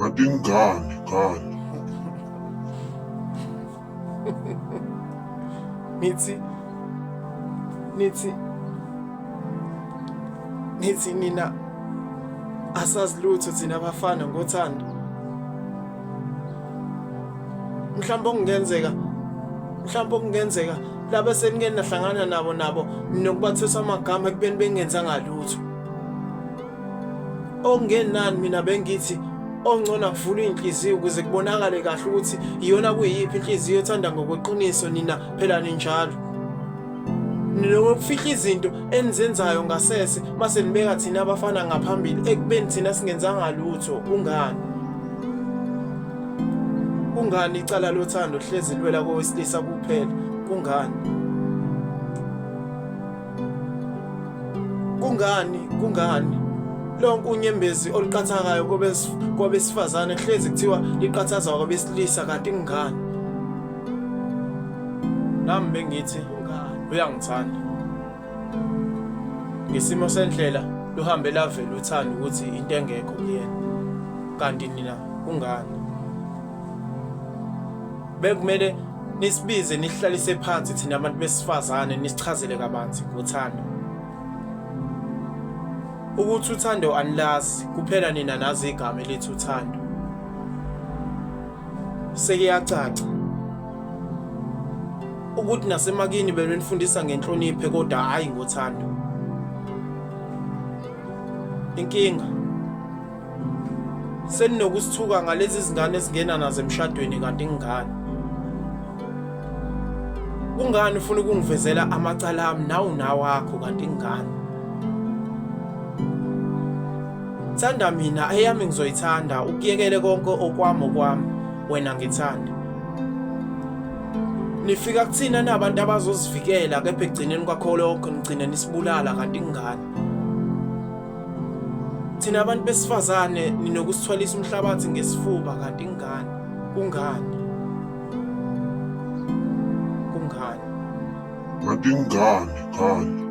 Ngani. Nithi nina asazi lutho thina abafana ngothando. Mhlawumbe okungenzeka laba seningene nahlangana nabo nokubathetha amagama ekubeni bengenzanga lutho. Okungenani mina bengithi ongcona kuvula inhliziyo ukuze kubonakale kahle ukuthi iyona kuyiphi inhliziyo ethanda ngokweqiniso nina phela ninjalo. Nokufihla izinto enizenzayo ngasese mase nibeka thina abafana ngaphambili ekubeni thina singenzanga lutho. Kungani icala lothando hlezi lwela kowesilisa kuphela? Kungani lonke unyembezi oluqhathakayo kwabesifazane hlezi kuthiwa liqhathaza kwabesilisa kanti kungani? Nami bengithi uyangithanda. Ngesimo sendlela luhambe lavela uthando ukuthi into engekho kuyena. Kanti nina kungani? Bekumele nisibize nihlalise phansi thina abantu besifazane nisichazele kabanzi ngothando. Ukuthi uthando anilazi kuphela nina nazi igama elithi uthando. Sekuyacaca ukuthi nasemakini belenifundisa ngenhlonipho kodwa hayi ngothando. Inkinga seninokusithuka ngalezi zingane ezingena nazo emshadweni kanti ngani? Kungani ufuna ukungivezela amacala ami nawakho kanti ngani? Thanda mina eyami ngizoyithanda ukuyekele konke okwami wena ngithanda. Nifika kuthina nabantu abazozivikela kepha egcineni kwakho lokho nigcine nisibulala kanti ngani? Thina abantu besifazane ninokusithwalisa umhlabathi ngesifuba kanti ngani? Kungani? Ngani.